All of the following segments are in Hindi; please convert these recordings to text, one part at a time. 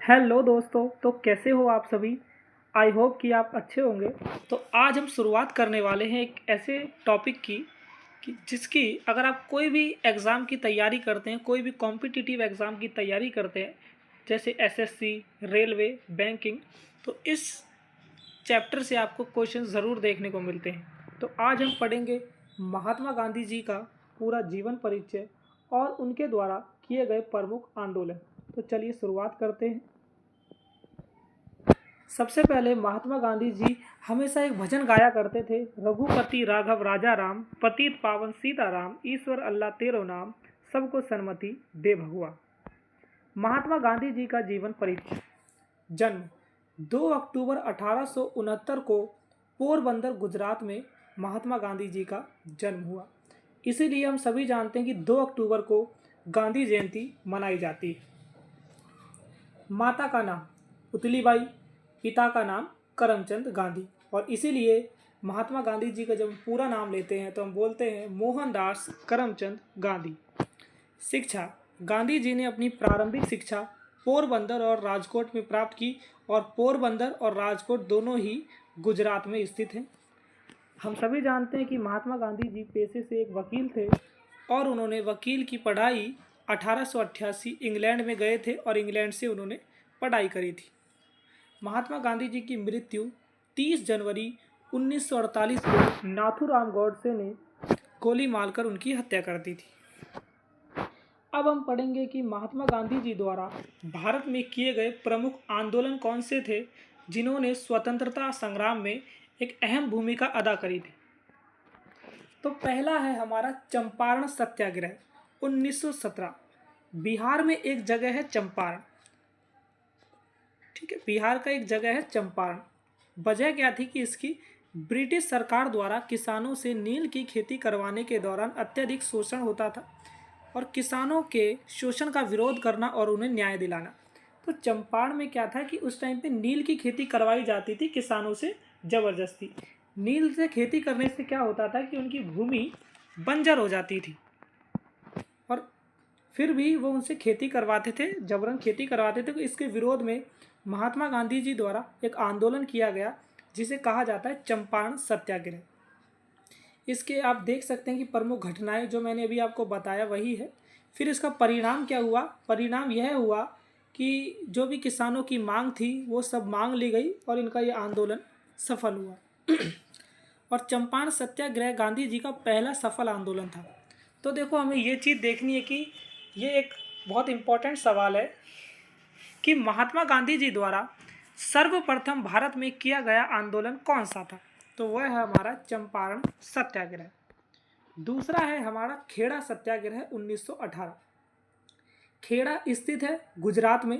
हेलो दोस्तों, तो कैसे हो आप सभी। आई होप कि आप अच्छे होंगे। तो आज हम शुरुआत करने वाले हैं एक ऐसे टॉपिक की कि जिसकी अगर आप कोई भी एग्ज़ाम की तैयारी करते हैं, कोई भी कॉम्पिटिटिव एग्ज़ाम की तैयारी करते हैं, जैसे एसएससी, रेलवे, बैंकिंग, तो इस चैप्टर से आपको क्वेश्चन ज़रूर देखने को मिलते हैं। तो आज हम पढ़ेंगे महात्मा गांधी जी का पूरा जीवन परिचय और उनके द्वारा किए गए प्रमुख आंदोलन। तो चलिए शुरुआत करते हैं। सबसे पहले महात्मा गांधी जी हमेशा एक भजन गाया करते थे, रघुपति राघव राजा राम, पतित पावन सीताराम, ईश्वर अल्लाह तेरो नाम, सबको सन्मति दे भगवा। महात्मा गांधी जी का जीवन परिचय। जन्म 2 अक्टूबर 1869 को पोरबंदर गुजरात में महात्मा गांधी जी का जन्म हुआ। इसीलिए हम सभी जानते हैं कि 2 अक्टूबर को गांधी जयंती मनाई जाती है। माता का नाम पुतलीबाई, पिता का नाम करमचंद गांधी, और इसीलिए महात्मा गांधी जी का जब हम पूरा नाम लेते हैं तो हम बोलते हैं मोहनदास करमचंद गांधी। शिक्षा। गांधी जी ने अपनी प्रारंभिक शिक्षा पोरबंदर और राजकोट में प्राप्त की, और पोरबंदर और राजकोट दोनों ही गुजरात में स्थित हैं। हम सभी जानते हैं कि महात्मा गांधी जी पेशे से एक वकील थे और उन्होंने वकील की पढ़ाई 1888 इंग्लैंड में गए थे और इंग्लैंड से उन्होंने पढ़ाई करी थी। महात्मा गांधी जी की मृत्यु 30 जनवरी 1948 को नाथूराम गॉडसे ने गोली मारकर उनकी हत्या कर दी थी। अब हम पढ़ेंगे कि महात्मा गांधी जी द्वारा भारत में किए गए प्रमुख आंदोलन कौन से थे जिन्होंने स्वतंत्रता संग्राम में एक अहम भूमिका अदा करी थी। तो पहला है हमारा चंपारण सत्याग्रह 1917। बिहार में एक जगह है चंपारण, ठीक है, बिहार का एक जगह है चंपारण। वजह क्या थी कि इसकी ब्रिटिश सरकार द्वारा किसानों से नील की खेती करवाने के दौरान अत्यधिक शोषण होता था और किसानों के शोषण का विरोध करना और उन्हें न्याय दिलाना। तो चंपारण में क्या था कि उस टाइम पे नील की खेती करवाई जाती थी किसानों से ज़बरदस्ती। नील से खेती करने से क्या होता था कि उनकी भूमि बंजर हो जाती थी, और फिर भी वो उनसे खेती करवाते थे, जबरन खेती करवाते थे। तो इसके विरोध में महात्मा गांधी जी द्वारा एक आंदोलन किया गया जिसे कहा जाता है चंपारण सत्याग्रह। इसके आप देख सकते हैं कि प्रमुख घटनाएं जो मैंने अभी आपको बताया वही है। फिर इसका परिणाम क्या हुआ? परिणाम यह हुआ कि जो भी किसानों की मांग थी वो सब मांग ली गई और इनका ये आंदोलन सफल हुआ। और चंपारण सत्याग्रह गांधी जी का पहला सफल आंदोलन था। तो देखो, हमें ये चीज़ देखनी है कि ये एक बहुत इम्पोर्टेंट सवाल है कि महात्मा गांधी जी द्वारा सर्वप्रथम भारत में किया गया आंदोलन कौन सा था। तो वह है हमारा चंपारण सत्याग्रह। दूसरा है हमारा खेड़ा सत्याग्रह 1918। खेड़ा स्थित है गुजरात में।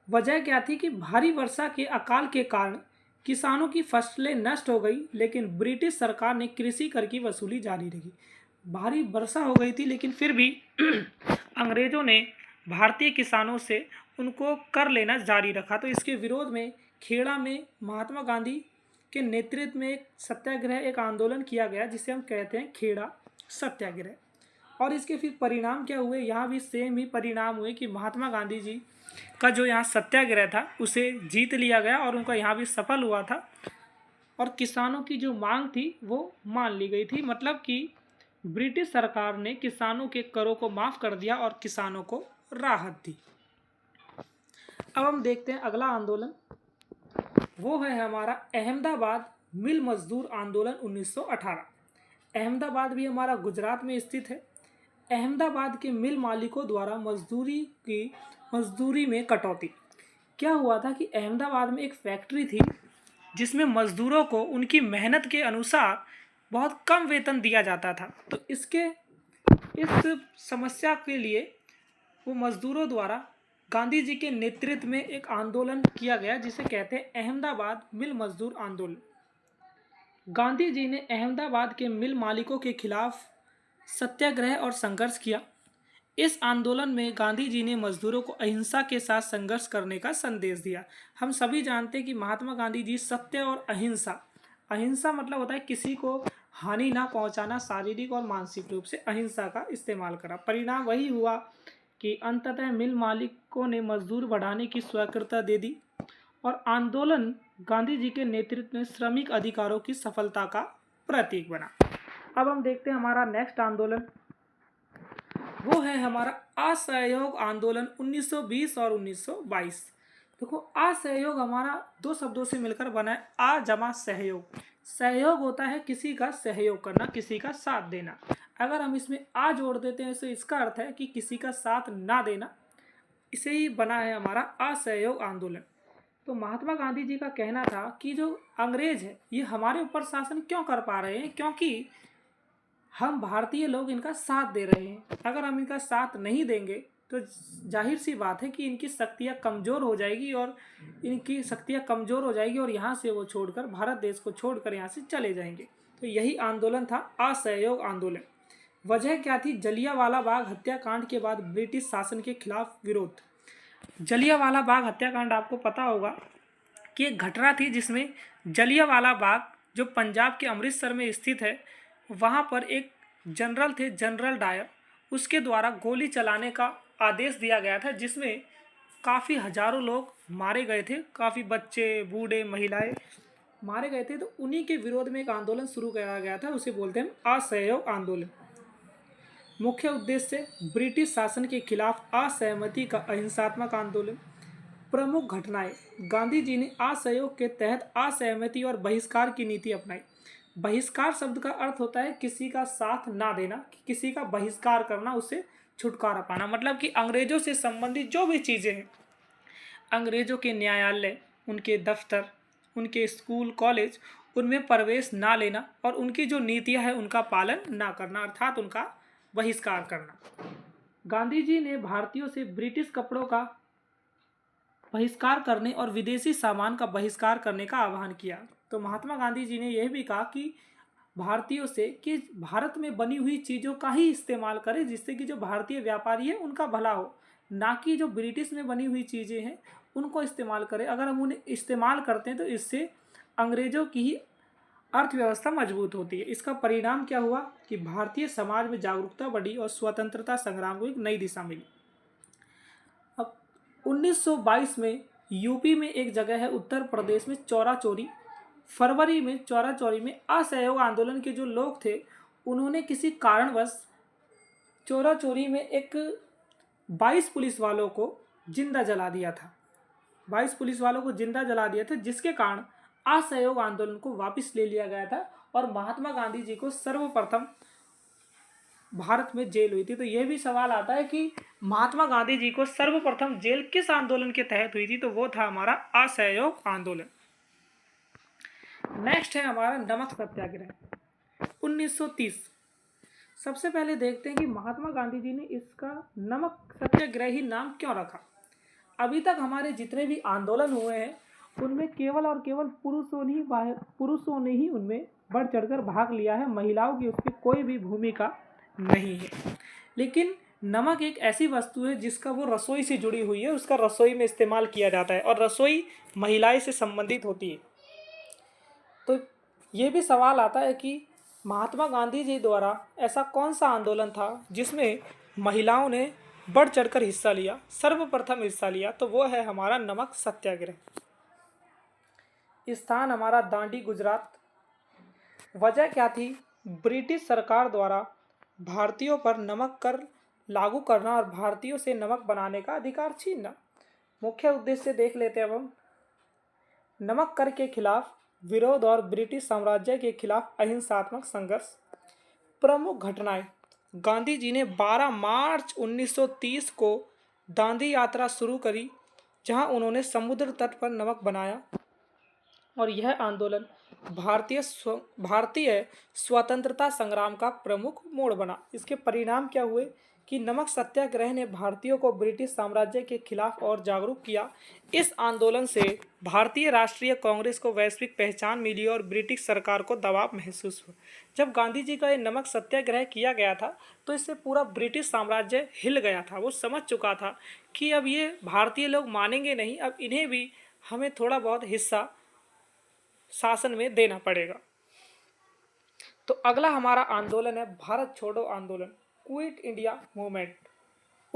वजह क्या थी कि भारी वर्षा के अकाल के कारण किसानों की फसलें नष्ट हो गई, लेकिन ब्रिटिश सरकार ने कृषि कर की वसूली जारी रखी। भारी वर्षा हो गई थी लेकिन फिर भी अंग्रेज़ों ने भारतीय किसानों से उनको कर लेना जारी रखा। तो इसके विरोध में खेड़ा में महात्मा गांधी के नेतृत्व में एक सत्याग्रह, एक आंदोलन किया गया जिसे हम कहते हैं खेड़ा सत्याग्रह। और इसके फिर परिणाम क्या हुए? यहाँ भी सेम ही परिणाम हुए कि महात्मा गांधी जी का जो यहाँ सत्याग्रह था उसे जीत लिया गया और उनका यहाँ भी सफल हुआ था, और किसानों की जो मांग थी वो मान ली गई थी। मतलब कि ब्रिटिश सरकार ने किसानों के करों को माफ़ कर दिया और किसानों को राहत दी। अब हम देखते हैं अगला आंदोलन, वो है हमारा अहमदाबाद मिल मजदूर आंदोलन 1918। अहमदाबाद भी हमारा गुजरात में स्थित है। अहमदाबाद के मिल मालिकों द्वारा मजदूरी में कटौती। क्या हुआ था कि अहमदाबाद में एक फैक्ट्री थी जिसमें मजदूरों को उनकी मेहनत के अनुसार बहुत कम वेतन दिया जाता था। तो इस समस्या के लिए वो मजदूरों द्वारा गांधी जी के नेतृत्व में एक आंदोलन किया गया जिसे कहते हैं अहमदाबाद मिल मजदूर आंदोलन। गांधी जी ने अहमदाबाद के मिल मालिकों के खिलाफ सत्याग्रह और संघर्ष किया। इस आंदोलन में गांधी जी ने मजदूरों को अहिंसा के साथ संघर्ष करने का संदेश दिया। हम सभी जानते हैं कि महात्मा गांधी जी सत्य और अहिंसा, अहिंसा मतलब होता है किसी को हानि ना पहुंचाना, शारीरिक और मानसिक रूप से अहिंसा का इस्तेमाल करा। परिणाम वही हुआ कि अंततः मिल मालिकों ने मजदूर बढ़ाने की स्वीकृति दे दी और आंदोलन गांधी जी के नेतृत्व में श्रमिक अधिकारों की सफलता का प्रतीक बना। अब हम देखते हैं हमारा नेक्स्ट आंदोलन, वो है हमारा असहयोग आंदोलन 1920 और 1922। देखो, असहयोग हमारा दो शब्दों से मिलकर बना है, आ जमा सहयोग। सहयोग होता है किसी का सहयोग करना, किसी का साथ देना। अगर हम इसमें आ जोड़ देते हैं तो इसका अर्थ है कि किसी का साथ ना देना। इसे ही बना है हमारा असहयोग आंदोलन। तो महात्मा गांधी जी का कहना था कि जो अंग्रेज है ये हमारे ऊपर शासन क्यों कर पा रहे हैं, क्योंकि हम भारतीय लोग इनका साथ दे रहे हैं। अगर हम इनका साथ नहीं देंगे तो जाहिर सी बात है कि इनकी शक्तियाँ कमज़ोर हो जाएगी और यहाँ से वो छोड़कर, भारत देश को छोड़कर यहाँ से चले जाएंगे। तो यही आंदोलन था असहयोग आंदोलन। वजह क्या थी? जलियांवाला बाग हत्याकांड के बाद ब्रिटिश शासन के खिलाफ विरोध। जलियांवाला बाग हत्याकांड आपको पता होगा कि एक घटना थी जिसमें जलियांवाला बाग जो पंजाब के अमृतसर में स्थित है, वहाँ पर एक जनरल थे, जनरल डायर, उसके द्वारा गोली चलाने का आदेश दिया गया था, जिसमें काफ़ी हजारों लोग मारे गए थे, काफ़ी बच्चे, बूढ़े, महिलाएं मारे गए थे। तो उन्हीं के विरोध में एक आंदोलन शुरू किया गया था, उसे बोलते हैं असहयोग आंदोलन। मुख्य उद्देश्य ब्रिटिश शासन के खिलाफ असहमति का अहिंसात्मक आंदोलन। प्रमुख घटनाएं, गांधी जी ने असहयोग के तहत असहमति और बहिष्कार की नीति अपनाई। बहिष्कार शब्द का अर्थ होता है किसी का साथ ना देना, किसी का बहिष्कार करना, उससे छुटकारा पाना। मतलब कि अंग्रेजों से संबंधित जो भी चीज़ें हैं, अंग्रेजों के न्यायालय, उनके दफ्तर, उनके स्कूल, कॉलेज, उनमें प्रवेश ना लेना और उनकी जो नीतियां हैं उनका पालन ना करना, अर्थात उनका बहिष्कार करना। गांधी जी ने भारतीयों से ब्रिटिश कपड़ों का बहिष्कार करने और विदेशी सामान का बहिष्कार करने का आह्वान किया। तो महात्मा गांधी जी ने यह भी कहा कि भारतीयों से कि भारत में बनी हुई चीज़ों का ही इस्तेमाल करें, जिससे कि जो भारतीय व्यापारी है उनका भला हो, ना कि जो ब्रिटिश में बनी हुई चीज़ें हैं उनको इस्तेमाल करें। अगर हम उन्हें इस्तेमाल करते हैं तो इससे अंग्रेज़ों की ही अर्थव्यवस्था मजबूत होती है। इसका परिणाम क्या हुआ कि भारतीय समाज में जागरूकता बढ़ी और स्वतंत्रता संग्राम को एक नई दिशा मिली। अब 1922 में यूपी में एक जगह है उत्तर प्रदेश में चौराचौरी, फरवरी में चौराचौरी में असहयोग आंदोलन के जो लोग थे उन्होंने किसी कारणवश चौराचौरी में एक 22 पुलिस वालों को जिंदा जला दिया था। 22 पुलिस वालों को जिंदा जला दिया था, जिसके कारण असहयोग आंदोलन को वापस ले लिया गया था और महात्मा गांधी जी को सर्वप्रथम भारत में जेल हुई थी। तो यह भी सवाल आता है कि महात्मा गांधी जी को सर्वप्रथम जेल किस आंदोलन के तहत हुई थी? तो वो था हमारा असहयोग आंदोलन। नेक्स्ट है हमारा नमक सत्याग्रह 1930। सबसे पहले देखते हैं कि महात्मा गांधी जी ने इसका नमक सत्याग्रह ही नाम क्यों रखा। अभी तक हमारे जितने भी आंदोलन हुए हैं उनमें केवल और केवल पुरुषों ने ही उनमें बढ़ चढ़कर भाग लिया है, महिलाओं की उसकी कोई भी भूमिका नहीं है। लेकिन नमक एक ऐसी वस्तु है जिसका वो रसोई से जुड़ी हुई है, उसका रसोई में इस्तेमाल किया जाता है और रसोई महिलाएं से संबंधित होती है। तो ये भी सवाल आता है कि महात्मा गांधी जी द्वारा ऐसा कौन सा आंदोलन था जिसमें महिलाओं ने बढ़ चढ़कर हिस्सा लिया, सर्वप्रथम हिस्सा लिया? तो वो है हमारा नमक सत्याग्रह। स्थान हमारा दांडी, गुजरात। वजह क्या थी? ब्रिटिश सरकार द्वारा भारतीयों पर नमक कर लागू करना और भारतीयों से नमक बनाने का अधिकार छीनना। मुख्य उद्देश्य देख लेते हैं अब हम। नमक कर के खिलाफ विरोध और ब्रिटिश साम्राज्य के खिलाफ अहिंसात्मक संघर्ष। प्रमुख घटनाएं, गांधी जी ने 12 मार्च 1930 को दांडी यात्रा शुरू करी, जहां उन्होंने समुद्र तट पर नमक बनाया और यह आंदोलन भारतीय स्वतंत्रता संग्राम का प्रमुख मोड़ बना। इसके परिणाम क्या हुए कि नमक सत्याग्रह ने भारतीयों को ब्रिटिश साम्राज्य के खिलाफ और जागरूक किया। इस आंदोलन से भारतीय राष्ट्रीय कांग्रेस को वैश्विक पहचान मिली और ब्रिटिश सरकार को दबाव महसूस हुआ। जब गांधी जी का ये नमक सत्याग्रह किया गया था तो इससे पूरा ब्रिटिश साम्राज्य हिल गया था। वो समझ चुका था कि अब ये भारतीय लोग मानेंगे नहीं, अब इन्हें भी हमें थोड़ा बहुत हिस्सा शासन में देना पड़ेगा। तो अगला हमारा आंदोलन है भारत छोड़ो आंदोलन, क्विट इंडिया मूवमेंट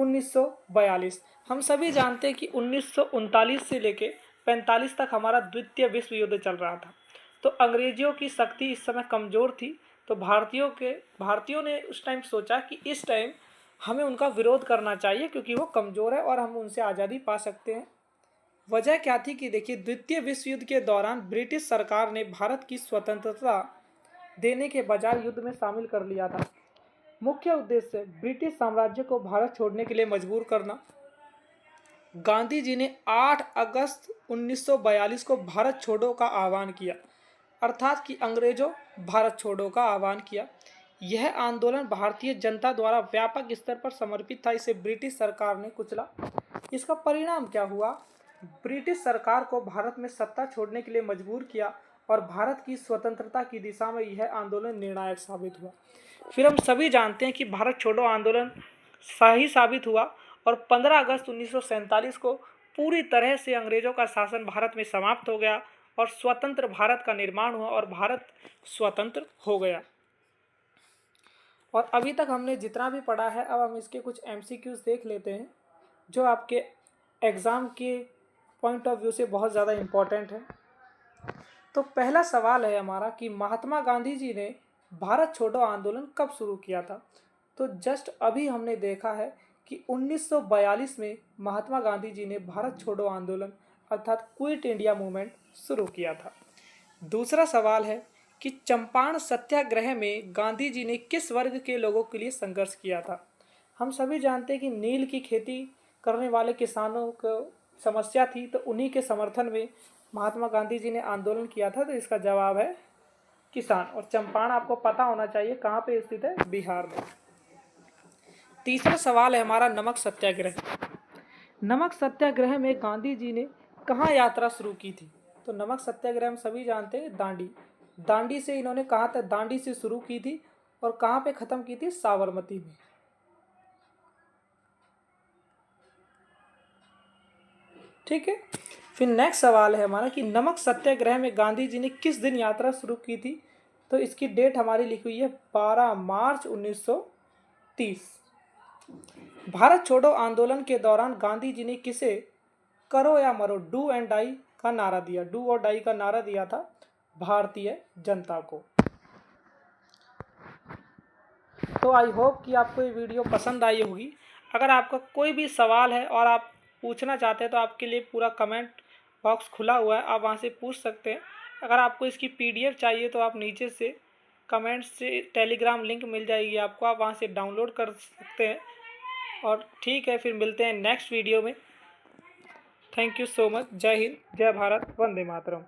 1942। हम सभी जानते हैं कि 1939 से लेके 45 तक हमारा द्वितीय विश्व युद्ध चल रहा था। तो अंग्रेज़ों की शक्ति इस समय कमज़ोर थी। तो भारतीयों ने उस टाइम सोचा कि इस टाइम हमें उनका विरोध करना चाहिए, क्योंकि वो कमज़ोर है और हम उनसे आज़ादी पा सकते हैं। वजह क्या थी कि देखिए, द्वितीय विश्व युद्ध के दौरान ब्रिटिश सरकार ने भारत की स्वतंत्रता देने के बजाय युद्ध में शामिल कर लिया था। मुख्य उद्देश्य ब्रिटिश साम्राज्य को भारत छोड़ने के लिए मजबूर करना। गांधी जी ने 8 अगस्त 1942 को भारत छोड़ो का आह्वान किया, अर्थात कि अंग्रेजों भारत छोड़ो का आह्वान किया। यह आंदोलन भारतीय जनता द्वारा व्यापक स्तर पर समर्पित था। इसे ब्रिटिश सरकार ने कुचला। इसका परिणाम क्या हुआ? ब्रिटिश सरकार को भारत में सत्ता छोड़ने के लिए मजबूर किया और भारत की स्वतंत्रता की दिशा में यह आंदोलन निर्णायक साबित हुआ। फिर हम सभी जानते हैं कि भारत छोड़ो आंदोलन सही साबित हुआ और 15 अगस्त 1947 को पूरी तरह से अंग्रेजों का शासन भारत में समाप्त हो गया और स्वतंत्र भारत का निर्माण हुआ और भारत स्वतंत्र हो गया। और अभी तक हमने जितना भी पढ़ा है, अब हम इसके कुछ MCQs देख लेते हैं जो आपके एग्ज़ाम के पॉइंट ऑफ व्यू से बहुत ज़्यादा इम्पोर्टेंट है। तो पहला सवाल है हमारा कि महात्मा गांधी जी ने भारत छोड़ो आंदोलन कब शुरू किया था? तो जस्ट अभी हमने देखा है कि 1942 में महात्मा गांधी जी ने भारत छोड़ो आंदोलन अर्थात क्विट इंडिया मूवमेंट शुरू किया था। दूसरा सवाल है कि चंपारण सत्याग्रह में गांधी जी ने किस वर्ग के लोगों के लिए संघर्ष किया था? हम सभी जानते हैं कि नील की खेती करने वाले किसानों को समस्या थी, तो उन्हीं के समर्थन में महात्मा गांधी जी ने आंदोलन किया था। तो इसका जवाब है किसान। और चंपारण आपको पता होना चाहिए कहाँ पे स्थित है, बिहार में। तीसरा सवाल है हमारा नमक सत्याग्रह। नमक सत्याग्रह में गांधी जी ने कहाँ यात्रा शुरू की थी? तो नमक सत्याग्रह हम सभी जानते हैं दांडी से इन्होंने कहा था, दांडी से शुरू की थी और कहाँ पे खत्म की थी? साबरमती में। ठीक है। फिर नेक्स्ट सवाल है हमारा कि नमक सत्याग्रह में गांधी जी ने किस दिन यात्रा शुरू की थी? तो इसकी डेट हमारी लिखी हुई है 12 मार्च 1930। भारत छोड़ो आंदोलन के दौरान गांधी जी ने किसे करो या मरो, डू एंड डाई का नारा दिया, डू और डाई का नारा दिया था भारतीय जनता को। तो आई होप कि आपको ये वीडियो पसंद आई होगी। अगर आपका कोई भी सवाल है और आप पूछना चाहते हैं तो आपके लिए पूरा कमेंट बॉक्स खुला हुआ है, आप वहाँ से पूछ सकते हैं। अगर आपको इसकी PDF चाहिए तो आप नीचे से कमेंट से टेलीग्राम लिंक मिल जाएगी आपको, आप वहाँ से डाउनलोड कर सकते हैं। और ठीक है, फिर मिलते हैं नेक्स्ट वीडियो में। Thank you so much. जय हिंद, जय भारत, वंदे मातरम।